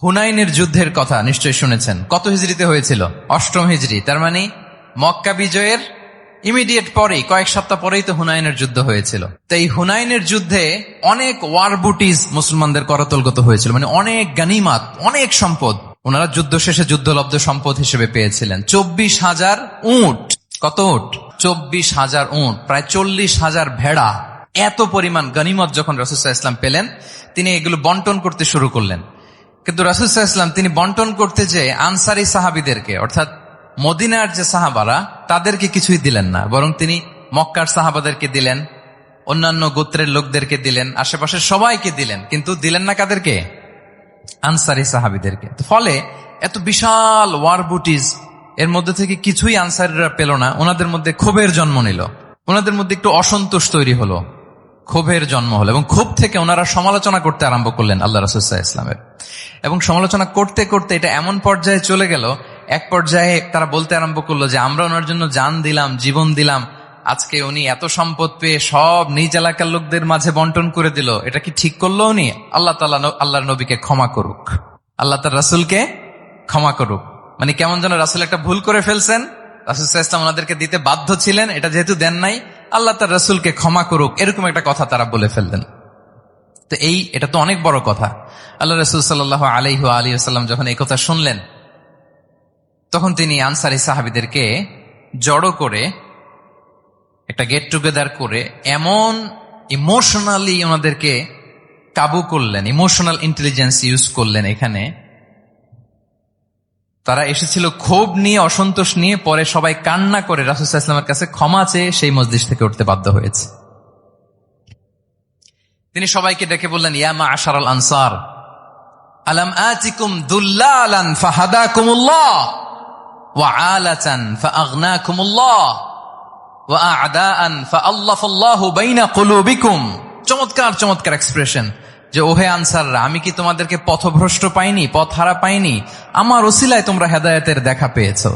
হুনাইনের যুদ্ধের কথা নিশ্চয়ই শুনেছেন। কত হিজরিতে হয়েছিল? 8ম হিজরি। তার মানে মক্কা বিজয়ের ইমিডিয়েট পরেই, কয়েক সপ্তাহ পরেই তো হুনাইনের যুদ্ধ হয়েছিল। তো এই হুনাইনের যুদ্ধে অনেক ওয়ার বুটিজ মুসলমানদের করতলগত হয়েছিল, মানে অনেক গানিমাত, অনেক সম্পদ ওনারা যুদ্ধ শেষে যুদ্ধলব্ধ সম্পদ হিসেবে পেয়েছিলেন। 24,000 উট। কত উট? 24,000 উট, প্রায় 40,000 ভেড়া। এত পরিমাণ গনিমত যখন রাসূল সাল্লাল্লাহু আলাইহি ওয়াসাল্লাম পেলেন, তিনি এগুলো বন্টন করতে শুরু করলেন। কিন্তু রাসূল সাল্লাল্লাহু আলাইহি ওয়াসাল্লাম তিনি বন্টন করতে যেয়ে আনসারী সাহাবীদেরকে, অর্থাৎ মদিনার যে সাহাবারা, তাদেরকে কিছুই দিলেন না, বরং তিনি মক্কার সাহাবাদেরকে দিলেন, অন্যান্য গোত্রের লোকদেরকে দিলেন, আশেপাশের সবাইকে দিলেন, কিন্তু দিলেন না কাদেরকে? আনসারী সাহাবীদেরকে। ফলে এত বিশাল ওয়ার বুটিজ, এর মধ্যে থেকে কিছুই আনসারীরা পেল না। ওনাদের মধ্যে ক্ষোভের জন্ম নিল, ওনাদের মধ্যে একটু অসন্তোষ তৈরি হলো, ক্ষোভের জন্ম হলো, এবং ক্ষোভ থেকে ওনারা সমালোচনা করতে আরম্ভ করলেন আল্লাহ রাসূল সাল্লাল্লাহু আলাইহি ওয়াসাল্লামের। এবং সমালোচনা করতে করতে এটা এমন পর্যায়ে চলে গেল, এক পর্যায়ে তারা বলতে আরম্ভ করলো যে আমরা ওনার জন্য জান দিলাম, জীবন দিলাম, আজকে উনি এত সম্পদ পেয়ে সব নিজ এলাকার লোকদের মাঝে বন্টন করে দিল, এটা কি ঠিক করলো উনি? আল্লাহ তাআলা আল্লাহর নবীকে ক্ষমা করুক, আল্লাহ তার রাসূলকে ক্ষমা করুক। মানে কেমন যেন রাসূল একটা ভুল করে ফেলছেন, রাসূল সাল্লাল্লাহু আলাইহি ওয়াসাল্লাম ওনাদেরকে দিতে বাধ্য ছিলেন, এটা যেহেতু দেন নাই, আল্লাহ তার রাসূলকে ক্ষমা করুক, এরকম একটা কথা তারা বলে ফেললেন। তো এটা তো অনেক বড় কথা। আল্লাহ রাসূল সাল্লাল্লাহু আলাইহি ওয়াসাল্লাম যখন এই কথা শুনলেন, তখন তিনি আনসারী সাহাবীদেরকে জড়ো করে একটা গেট টুগেদার করে এমন ইমোশনালি ওনাদেরকে কাবু করলেন, ইমোশনাল ইন্টেলিজেন্স ইউজ করলেন। এখানে তারা এসেছিল ক্ষোভ নিয়ে, অসন্তোষ নিয়ে, পরে সবাই কান্না করে রাসূল সাল্লাল্লাহু আলাইহি ওয়াসাল্লামের কাছে ক্ষমা চেয়ে সেই মজলিস থেকে উঠতে বাধ্য হয়েছে। তিনি সবাইকে ডেকে বললেন, ইয়া মা'আশারাল আনসার, আলাম আতিকুম দুল্লালান ফাহাদাকুমুল্লাহ ওয়া আলাতান ফাআগনাকুমুল্লাহ ওয়া আ'দাআন ফাআল্লাফাল্লাহু বাইনা কুলুবিকুম। চমৎকার চমৎকার এক্সপ্রেশন, যে ওহে আনসাররা, আমি কি তোমাদেরকে পথভ্রষ্ট পাইনি, পথহারা পাইনি? আমার ওসিলায় তোমরা হেদায়েতের দেখা পেয়েছো।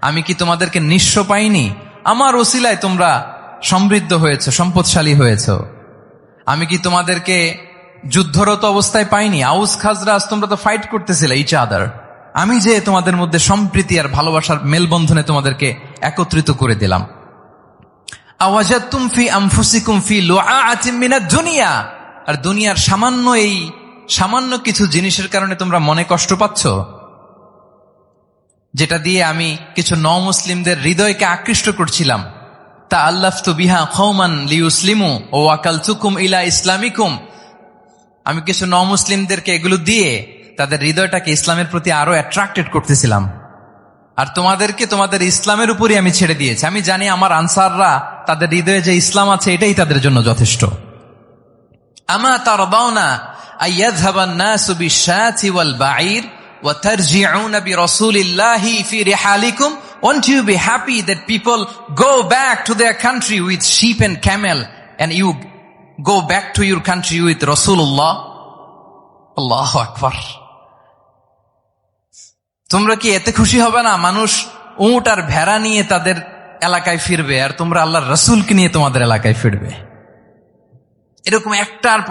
আমি কি তোমাদেরকে নিঃস্ব পাইনি? আমার ওসিলায় তোমরা সমৃদ্ধ হয়েছো, সম্পদশালী হয়েছো। আমি কি তোমাদেরকে যুদ্ধরত অবস্থায় পাইনি? আউস খাজরাজ তোমরা তো ফাইট করতেছিলে ইচ আদার। আমি যে তোমাদের মধ্যে সম্প্রীতি আর ভালোবাসার মেলবন্ধনে তোমাদেরকে একত্রিত করে দিলাম। আওয়াজাতুম ফি আনফুসিকুম ফি লুআআতিন মিনাদ দুনিয়া, আর দুনিয়ার সামান্য কিছু জিনিসের কারণে তোমরা মনে কষ্ট পাচ্ছ, যেটা দিয়ে আমি কিছু মুসলিমদের হৃদয়কে আকৃষ্ট করছিলাম। তাআল্লাফতু বিহা কওমান লিয়ুসলিমু ওয়া ওয়াকালতুকুম ইলা ইসলামিকুম। আমি কিছু মুসলিমদেরকে এগুলো দিয়ে তাদের হৃদয়টাকে ইসলামের প্রতি আরো অ্যাট্রাক্টেড করতেছিলাম, আর তোমাদেরকে তোমাদের ইসলামের উপরই আমি ছেড়ে দিয়েছি। আমি জানি আমার আনসাররা, তাদের হৃদয়ে যে ইসলাম আছে এটাই তাদের জন্য যথেষ্ট। আমা তারদাউনা আইয়াযহাবান নাসু বিশ-শাতি ওয়াল বাঈর ওয়া তারজিউনা বিরাসূলিল্লাহি ফি রিহালিকুম। Won't you be happy that people go back to their country with sheep and camel, and you go back to your country with Rasulullah? Allahu Akbar। তোমরা কি এতে খুশি হবে না? মানুষ উট আর ভেড়া নিয়ে তাদের এলাকায় ফিরবে, আর তোমরা আল্লাহর রাসূলকে নিয়ে তোমাদের এলাকায় ফিরবে। এরকম একটার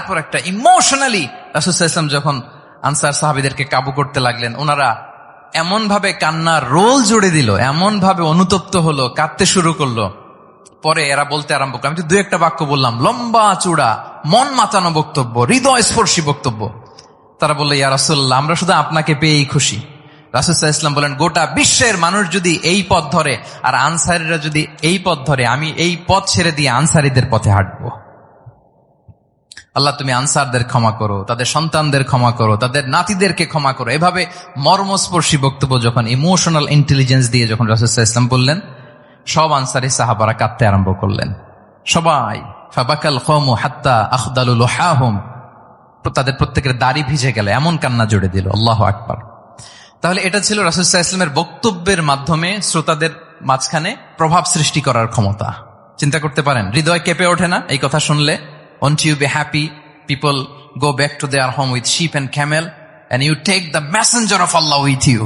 পর একটা ইমোশনালি রাসূল সাল্লাল্লাহু আলাইহি ওয়াসাল্লাম যখন আনসার সাহাবীদেরকে কাবু করতে লাগলেন, ওনারা এমন ভাবে কান্নার রোল জুড়ে দিল, এমন ভাবে অনুতপ্ত হলো, কাঁদতে শুরু করলো। পরে এরা বলতে আরম্ভ করলো, আমি তো 2-1 বাক্য বললাম, লম্বা চূড়া মন মাতানো বক্তব্য, হৃদয় স্পর্শী বক্তব্য। তারা বললো, ইয়া রাসূলুল্লাহ, আমরা শুধু আপনাকে পেয়েই খুশি। রাসূল সাল্লাল্লাহু আলাইহি ওয়াসাল্লাম বলেন, গোটা বিশ্বের মানুষ যদি এই পথ ধরে আর আনসারীরা যদি এই পথ ধরে, আমি এই পথ ছেড়ে দিয়ে আনসারীদের পথে হাঁটবো। আল্লাহ তুমি আনসারদের ক্ষমা করো, তাদের সন্তানদের ক্ষমা করো, তাদের নাতিদেরকে ক্ষমা করো। এভাবে মর্মস্পর্শী বক্তব্য যখন ইমোশনাল ইন্টেলিজেন্স দিয়ে যখন রাসূল সাল্লাল্লাহু আলাইহি ওয়াসাল্লাম বললেন, সব আনসারী সাহাবারা কাঁদতে আরম্ভ করলেন। সবাই ফাবাকাল কওমু হাত্তা আখদালু লুহাহুম, তাদের প্রত্যেকের দাড়ি ভিজে গেল, এমন কান্না জুড়ে দিল। আল্লাহু আকবার। তাহলে এটা ছিল রাসূল সাল্লাল্লাহু আলাইহি ওয়াসাল্লামের বক্তব্যের মাধ্যমে শ্রোতাদের মাঝখানে প্রভাব সৃষ্টি করার ক্ষমতা। চিন্তা করতে পারেন, হৃদয় কেঁপে ওঠে না এই কথা শুনলে? Won't you be happy people go back to their home with sheep and camel, and you take the messenger of Allah with you?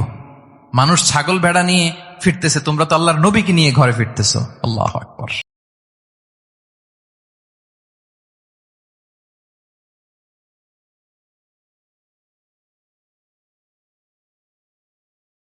মানুষ ছাগল ভেড়া নিয়ে ফিরতেছে, তোমরা তো আল্লাহর নবীকে নিয়ে ঘরে ফিরতেছো। আল্লাহু আকবার।